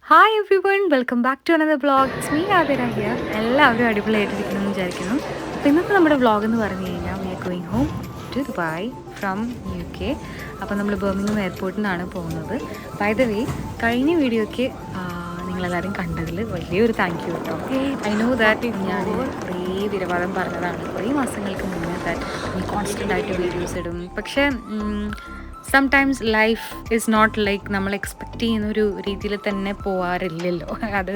Hi everyone welcome back to another vlog. It's me Athira here. എല്ലാവരും അടിപൊളിയായിട്ടിരിക്കണമെന്ന് വിചാരിക്കുന്നു. അപ്പോൾ ഇന്നത്തെ നമ്മുടെ വ്ളോഗ് എന്ന് പറഞ്ഞു കഴിഞ്ഞാൽ we are going home to Dubai from UK. അപ്പോൾ നമ്മൾ ബർമിംഗം എയർപോർട്ടിൽ നിന്നാണ് പോകുന്നത്. ബൈ ദ വേ, കഴിഞ്ഞ വീഡിയോയ്ക്ക് നിങ്ങളെല്ലാവരും കണ്ടതിൽ വലിയൊരു താങ്ക് യു കേട്ടോ. ഐ നോ ദാറ്റ് ഞാൻ കുറേ വിരവാദം പറഞ്ഞതാണ് കുറേ മാസങ്ങൾക്ക് മുന്നേ ദാറ്റ് കോൺസ്റ്റൻ്റ് ആയിട്ട് വീഡിയോസ് ഇടും. പക്ഷേ sometimes life is not like നമ്മൾ എക്സ്പെക്റ്റ് ചെയ്യുന്ന ഒരു രീതിയിൽ തന്നെ പോകാറില്ലല്ലോ. അത്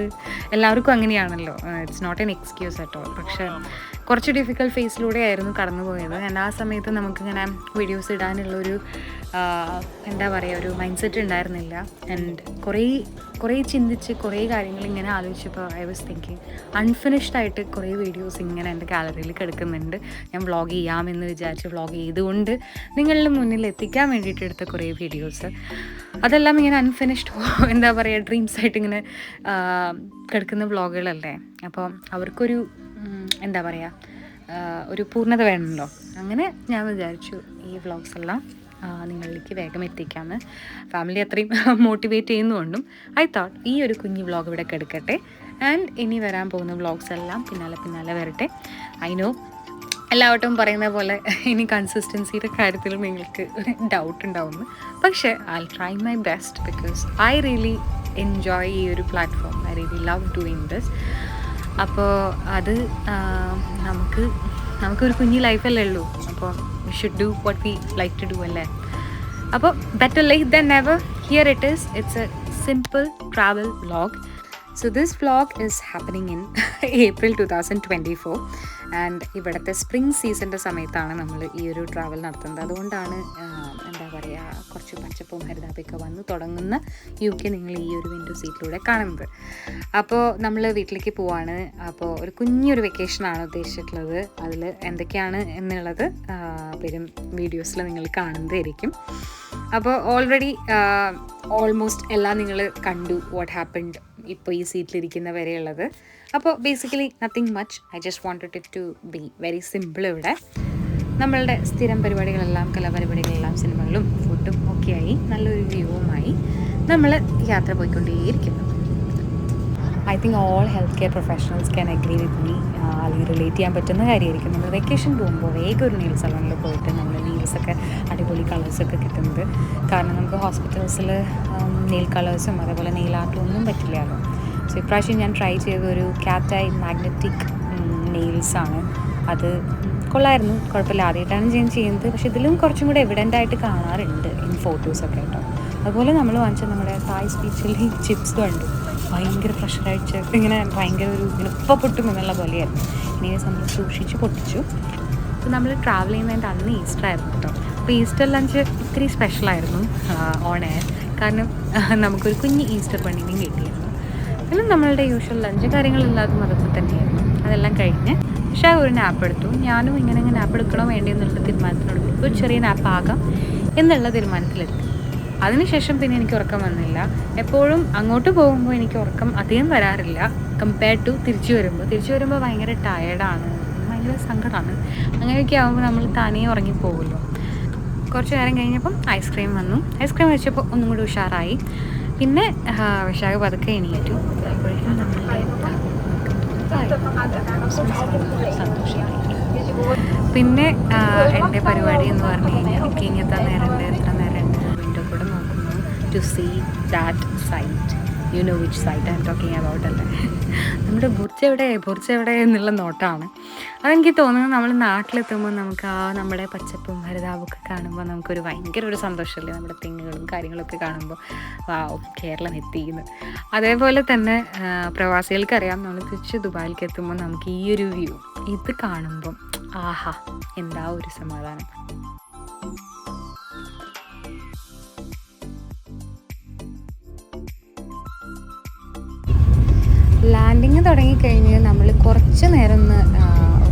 എല്ലാവർക്കും അങ്ങനെയാണല്ലോ. It's not an excuse at all. പക്ഷേ കുറച്ച് ഡിഫിക്കൽട്ട് ഫേസിലൂടെ ആയിരുന്നു കടന്നു പോയത്. ആൻഡ് ആ സമയത്ത് നമുക്കിങ്ങനെ വീഡിയോസ് ഇടാനുള്ളൊരു എന്താ പറയുക, ഒരു മൈൻഡ് സെറ്റ് ഉണ്ടായിരുന്നില്ല. ആൻഡ് കുറേ ചിന്തിച്ച് കുറേ കാര്യങ്ങൾ ഇങ്ങനെ ആലോചിച്ചപ്പോൾ ഐ വാസ് തിങ്കിങ് അൺഫിനിഷ്ഡ് ആയിട്ട് കുറേ വീഡിയോസ് ഇങ്ങനെ എൻ്റെ ഗാലറിയിൽ കിടക്കുന്നുണ്ട്. ഞാൻ വ്ളോഗ് ചെയ്യാമെന്ന് വിചാരിച്ച് വ്ളോഗ് ചെയ്തുകൊണ്ട് നിങ്ങളുടെ മുന്നിൽ എത്തിക്കാൻ വേണ്ടിയിട്ട് എടുത്ത കുറേ വീഡിയോസ്, അതെല്ലാം ഇങ്ങനെ അൺഫിനിഷ്ഡ് എന്താ പറയുക, ഡ്രീംസ് ആയിട്ട് ഇങ്ങനെ കിടക്കുന്ന വ്ളോഗുകളല്ലേ. അപ്പോൾ അവർക്കൊരു എന്താ പറയുക, ഒരു പൂർണ്ണത വേണമല്ലോ. അങ്ങനെ ഞാൻ വിചാരിച്ചു ഈ വ്ളോഗ്സ് എല്ലാം നിങ്ങളിലേക്ക് വേഗം എത്തിക്കാമെന്ന്. ഫാമിലി അത്രയും മോട്ടിവേറ്റ് ചെയ്യുന്നതുകൊണ്ടും ഐ തോട്ട് ഈ ഒരു കുഞ്ഞു വ്ളോഗ് ഇവിടെ കിടക്കട്ടെ. ആൻഡ് ഇനി വരാൻ പോകുന്ന വ്ളോഗ്സ് എല്ലാം പിന്നാലെ വരട്ടെ. ഐ നോ എല്ലാവട്ടും പറയുന്ന പോലെ ഇനി കൺസിസ്റ്റൻസിയുടെ കാര്യത്തിൽ നിങ്ങൾക്ക് ഒരു ഡൗട്ട് ഉണ്ടാവുന്നു. പക്ഷേ I try my best because I really enjoy ഈ ഒരു platform. I really love doing this. അപ്പോൾ അത് നമുക്കൊരു കുഞ്ഞു ലൈഫല്ലേ ഉള്ളൂ. അപ്പോൾ we should do what we like to do അല്ലേ. അപ്പോൾ better late than never. Here it is. It's a simple travel vlog. So this vlog is happening in April 2024 and ഇവിടുത്തെ spring സീസണിൻ്റെ സമയത്താണ് നമ്മൾ ഈ ഒരു ട്രാവൽ നടത്തുന്നത്. അതുകൊണ്ടാണ് എന്താ പറയുക, കുറച്ച് പച്ചപ്പും ഹരിതാപയൊക്കെ വന്ന് തുടങ്ങുന്ന UK നിങ്ങൾ ഈ ഒരു വിൻഡോ സീറ്റിലൂടെ കാണുന്നത്. അപ്പോൾ നമ്മൾ വീട്ടിലേക്ക് പോവാണ്. അപ്പോൾ ഒരു കുഞ്ഞൊരു വെക്കേഷനാണ് ഉദ്ദേശിച്ചിട്ടുള്ളത്. അതിൽ എന്തൊക്കെയാണ് എന്നുള്ളത് വരും വീഡിയോസിൽ നിങ്ങൾ കാണുന്നതായിരിക്കും. അപ്പോൾ ഓൾറെഡി ഓൾമോസ്റ്റ് എല്ലാം നിങ്ങൾ കണ്ടു, വാട്ട് ഹാപ്പൻഡ് ഇപ്പോൾ ഈ സീറ്റിലിരിക്കുന്ന വരെയുള്ളത്. അപ്പോൾ basically nothing much. I just wanted it to be very simple. ഇവിടെ നമ്മളുടെ സ്ഥിരം പരിപാടികളെല്ലാം, കലാപരിപാടികളെല്ലാം, സിനിമകളും ഫുഡും ഒക്കെയായി നല്ലൊരു വ്യൂവുമായി നമ്മൾ യാത്ര പോയിക്കൊണ്ടേയിരിക്കുന്നു. I think all health care professionals can agree with me. അല്ലെങ്കിൽ റിലേറ്റ് ചെയ്യാൻ പറ്റുന്ന കാര്യമായിരിക്കും. നമ്മൾ വെക്കേഷൻ പോകുമ്പോൾ വേഗം ഒരു നെയിൽ സലോണിൽ പോയിട്ട് നമ്മൾ നെയിൽസൊക്കെ അടിപൊളി കളേഴ്സൊക്കെ കിട്ടുന്നത്. കാരണം നമുക്ക് ഹോസ്പിറ്റൽസിൽ നെയിൽ കളേഴ്സും അതേപോലെ നെയിൽ ആർട്ടും ഒന്നും പറ്റില്ലല്ലോ. സോ ഇപ്രാവശ്യം ഞാൻ ട്രൈ ചെയ്തൊരു കാറ്റ് ഐ മാഗ്നറ്റിക് നെയിൽസാണ്. അത് കൊള്ളായിരുന്നു, കുഴപ്പമില്ല. ആദ്യമായിട്ടാണ് ഞാൻ ചെയ്യുന്നത്. പക്ഷേ ഇതിലും കുറച്ചും കൂടെ എവിഡൻ്റായിട്ട് കാണാറുണ്ട് ഇൻ ഫോട്ടോസൊക്കെ കേട്ടോ. അതുപോലെ നമ്മൾ വാങ്ങിച്ച നമ്മുടെ തായ് സ്പീച്ചിൽ ചിപ്സ് കണ്ടു. ഭയങ്കര പ്രഷറായിട്ട് ഇങ്ങനെ ഭയങ്കര ഒരു ഇങ്ങനെ പൊട്ടും എന്നുള്ള പോലെയായിരുന്നു. ഇനി നമ്മൾ സൂക്ഷിച്ച് പൊട്ടിച്ചു. അപ്പോൾ നമ്മൾ ട്രാവൽ ചെയ്യുന്നതിൻ്റെ അന്ന് ഈസ്റ്റർ ആയിരുന്നു കേട്ടോ. അപ്പോൾ ഈസ്റ്റർ ലഞ്ച് ഇത്തിരി സ്പെഷ്യലായിരുന്നു ഓൺ എയർ. കാരണം നമുക്കൊരു കുഞ്ഞ് ഈസ്റ്റർ ബണ്ണിനെയും കിട്ടിയിരുന്നു. പിന്നെ നമ്മളുടെ യൂഷ്വൽ ലഞ്ച് കാര്യങ്ങളെല്ലാതും അതൊക്കെ തന്നെയായിരുന്നു. അതെല്ലാം കഴിഞ്ഞ് പക്ഷേ ഒരു നാപ്പ് എടുത്തു. ഞാനും ഇങ്ങനെ നാപ്പ് എടുക്കണോ വേണ്ടി എന്നുള്ള തീരുമാനത്തിനോട് ഒരു ചെറിയ നാപ്പ് ആകാം എന്നുള്ള തീരുമാനത്തിലെത്തി. അതിനുശേഷം പിന്നെ എനിക്ക് ഉറക്കം വന്നില്ല. എപ്പോഴും അങ്ങോട്ട് പോകുമ്പോൾ എനിക്ക് ഉറക്കം അധികം വരാറില്ല കമ്പയർഡ് ടു തിരിച്ചു വരുമ്പോൾ ഭയങ്കര ടയേർഡാണ്, ഭയങ്കര സങ്കടമാണ്. അങ്ങനെയൊക്കെ ആകുമ്പോൾ നമ്മൾ തനിയെ ഉറങ്ങിപ്പോകുമല്ലോ. കുറച്ച് നേരം കഴിഞ്ഞപ്പം ഐസ്ക്രീം വന്നു. ഐസ്ക്രീം വെച്ചപ്പോൾ ഒന്നും കൂടി ഉഷാറായി. പിന്നെ വിശാഖ പതുക്കെ എണീറ്റു. അപ്പോഴേക്കും നമ്മളുടെ സന്തോഷമായി. പിന്നെ എൻ്റെ പരിപാടി എന്ന് പറഞ്ഞു കഴിഞ്ഞാൽ എനിക്ക് ഇങ്ങനത്തെ നേരമുണ്ട്, എത്ര നേരമുണ്ട് വിൻഡോ കൂടെ നോക്കുന്നു to see that site. You know which site I am talking about അല്ലേ. നമ്മുടെ ബുർജ് എവിടെ എന്നുള്ള നോട്ടമാണ്. അതെനിക്ക് തോന്നുന്നത് നമ്മൾ നാട്ടിലെത്തുമ്പോൾ നമുക്ക് നമ്മുടെ പച്ചപ്പും ഹരിതാപമൊക്കെ കാണുമ്പോൾ നമുക്കൊരു ഭയങ്കര ഒരു സന്തോഷമല്ലേ. നമ്മുടെ തെങ്ങുകളും കാര്യങ്ങളൊക്കെ കാണുമ്പോൾ കേരളം എത്തിക്കുന്നു. അതേപോലെ തന്നെ പ്രവാസികൾക്കറിയാം, നമ്മൾ തിരിച്ച് ദുബായിലേക്ക് എത്തുമ്പോൾ നമുക്ക് ഈ ഒരു വ്യൂ ഇത് കാണുമ്പം ആഹാ എന്താ ഒരു സമാധാനം. ലാൻഡിങ് തുടങ്ങിക്കഴിഞ്ഞ് നമ്മൾ കുറച്ച് നേരം ഒന്ന്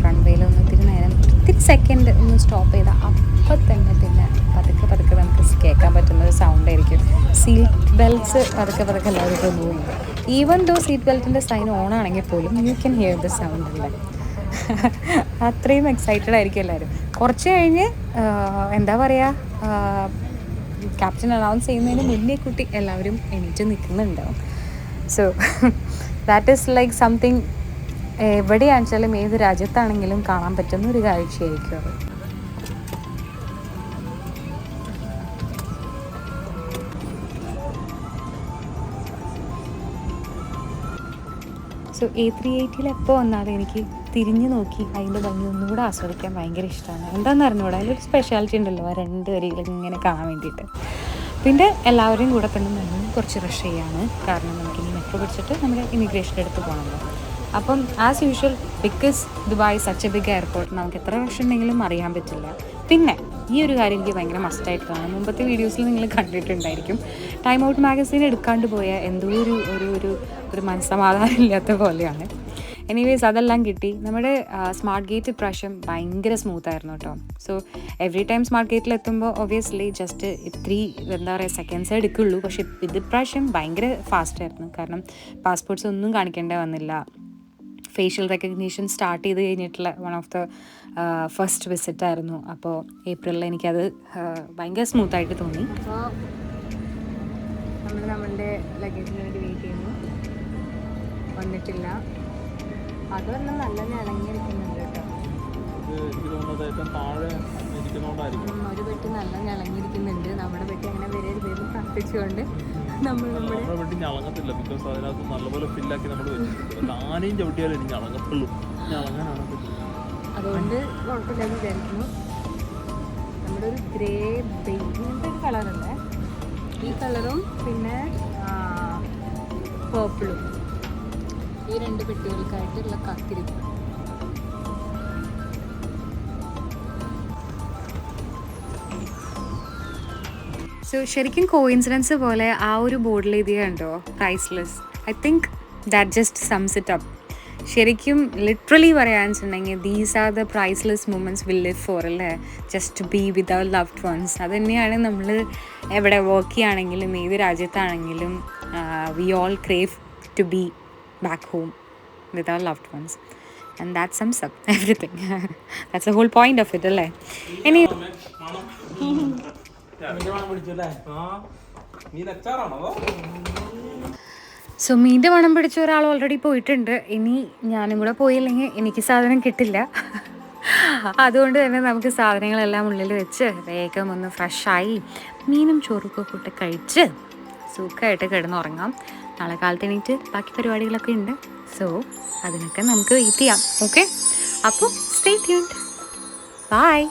റൺവേയിലൊന്ന് ഇത്തിരി സെക്കൻഡ് ഒന്ന് സ്റ്റോപ്പ് ചെയ്താൽ അപ്പം തന്നെ പിന്നെ പതുക്കെ നമുക്ക് കേൾക്കാൻ പറ്റുന്ന ഒരു സൗണ്ട് ആയിരിക്കും. സീറ്റ് ബെൽറ്റ്സ് പതുക്കെ എല്ലാവരും റിമൂവ് ചെയ്യും. ഈവൻ ദോ സീറ്റ് ബെൽറ്റിൻ്റെ സൈൻ ഓൺ ആണെങ്കിൽ പോലും you can hear the sound അല്ലേ. അത്രയും എക്സൈറ്റഡ് ആയിരിക്കും എല്ലാവരും. കുറച്ച് കഴിഞ്ഞ് എന്താ പറയുക, ക്യാപ്റ്റൻ അനൗൺസ് ചെയ്യുന്നതിന് മുന്നേ കുട്ടി എല്ലാവരും എണീറ്റ് നിൽക്കുന്നുണ്ടാവും. So that is like something എവിടെയാണെച്ചാലും ഏത് രാജ്യത്താണെങ്കിലും കാണാൻ പറ്റുന്ന ഒരു കാഴ്ചയായിരിക്കും അത്. സോ A380 എപ്പോൾ വന്നാലും എനിക്ക് തിരിഞ്ഞു നോക്കി അതിൻ്റെ ഭംഗി ഒന്നും കൂടെ ആസ്വദിക്കാൻ ഭയങ്കര ഇഷ്ടമാണ്. എന്താണെന്ന് അറിഞ്ഞൂടാ, അതിലൊരു സ്പെഷ്യാലിറ്റി ഉണ്ടല്ലോ ആ 2 വരികളും ഇങ്ങനെ കാണാൻ വേണ്ടിയിട്ട്. പിന്നെ എല്ലാവരെയും കൂടെ തന്നെ നമ്മൾ കുറച്ച് റഷ് ചെയ്യാണ്, കാരണം നമുക്കിനി മെട്രോ പിടിച്ചിട്ട് നമ്മുടെ ഇമിഗ്രേഷൻ്റെ അടുത്ത് പോകണമല്ലോ. അപ്പം as usual, because Dubai such a big airport, നമുക്ക് എത്ര റഷ് ഉണ്ടെങ്കിലും അറിയാൻ പറ്റില്ല. പിന്നെ ഈ ഒരു കാര്യം എനിക്ക് ഭയങ്കര മസ്റ്റായിട്ടാണ്. മുമ്പത്തെ വീഡിയോസിൽ നിങ്ങൾ കണ്ടിട്ടുണ്ടായിരിക്കും, ടൈം ഔട്ട് മാഗസീൻ എടുക്കാണ്ട് പോയ എന്തോ ഒരു മനസ്സമാധാനം ഇല്ലാത്ത പോലെയാണ്. എനിവേസ് അതെല്ലാം കിട്ടി. നമ്മുടെ സ്മാർട്ട് ഗേറ്റ് ഇപ്രാവശ്യം ഭയങ്കര സ്മൂത്തായിരുന്നു കേട്ടോ. സോ എവറി ടൈം സ്മാർട്ട് ഗേറ്റിൽ എത്തുമ്പോൾ ഒബ്വിയസ്ലി ജസ്റ്റ് ഇത്തിരി എന്താ പറയുക സെക്കൻഡ്സ് എടുക്കുള്ളൂ. പക്ഷേ ഇതിപ്രാവശ്യം ഭയങ്കര ഫാസ്റ്റായിരുന്നു, കാരണം പാസ്പോർട്ട്സ് ഒന്നും കാണിക്കേണ്ട വന്നില്ല. ഫേഷ്യൽ റെക്കഗ്നീഷൻ സ്റ്റാർട്ട് ചെയ്ത് കഴിഞ്ഞിട്ടുള്ള വൺ ഓഫ് ദ ഫസ്റ്റ് വിസിറ്റായിരുന്നു. അപ്പോൾ ഏപ്രിലിൽ എനിക്കത് ഭയങ്കര സ്മൂത്തായിട്ട് തോന്നി. അപ്പോൾ നമ്മൾ നമ്മളുടെ ലഗേജിന് വേണ്ടി വെയിറ്റ് ചെയ്യുന്നു, വന്നിട്ടില്ല. അതൊന്നും നല്ല ഇളങ്ങിയിരിക്കുന്നുണ്ട് കേട്ടോ. ഒരു പെട്ടി നല്ല ഇളങ്ങിയിരിക്കുന്നുണ്ട്. നമ്മുടെ പെട്ടി അങ്ങനെ വരരുത് പ്രാർത്ഥിച്ചുകൊണ്ട് നമ്മൾ ഞളങ്ങത്തില്ല, ബിക്കോസ് അതിനകത്ത് നല്ലപോലെ ഫില്ലാക്കി നമ്മൾ വെച്ചിട്ടുണ്ട്. ആനയും ചവിട്ടിയാലും എനിക്ക് ഞളങ്ങത്തുള്ളൂ, ഞളങ്ങാനാണ്. അതുകൊണ്ട് കുഴപ്പമില്ലെന്ന് വിചാരിക്കുന്നു. നമ്മുടെ ഒരു ഗ്രേ ഇങ്ങനത്തെ ഒരു കളറുണ്ട്, ഈ കളറും പിന്നെ പേർപ്പിളും, ഈ 2 പെട്ടികൾക്കായിട്ടുള്ള കാത്തിരിപ്പ്. സോ ശരിക്കും കോയിൻസിഡൻസ് പോലെ ആ ഒരു ബോർഡിൽ എഴുതിയ കണ്ടോ, priceless. I think that just sums it up. ശരിക്കും ലിറ്ററലി പറയാന്ന് വെച്ചിട്ടുണ്ടെങ്കിൽ these are the priceless moments will live for അല്ലേ, just be with our loved ones. അത് തന്നെയാണ് നമ്മൾ എവിടെ വർക്ക് ചെയ്യുകയാണെങ്കിലും ഏത് രാജ്യത്താണെങ്കിലും we all crave to be back home with our loved ones, and that sums up everything. That's the whole point of it, alle. Any so മീൻ്റെ മണം പിടിച്ച ഒരാൾ ഓൾറെഡി പോയിട്ടുണ്ട്. ഇനി ഞാനും കൂടെ പോയില്ലെങ്കിൽ എനിക്ക് സാധനം കിട്ടില്ല. അതുകൊണ്ട് തന്നെ നമുക്ക് സാധനങ്ങളെല്ലാം ഉള്ളിൽ വെച്ച് വേഗം ഒന്ന് ഫ്രഷായി മീനും ചോറൊക്കെ കൂട്ടി കഴിച്ച് സുഖമായിട്ട് കിടന്നുറങ്ങാം. നാളെ കാലത്ത് എണീറ്റ് ബാക്കി പരിപാടികളൊക്കെ ഉണ്ട്. സോ അതിനൊക്കെ നമുക്ക് വെയിറ്റ് ചെയ്യാം. ഓക്കെ, അപ്പോൾ സ്റ്റേ ട്യൂൺഡ്. ബൈ.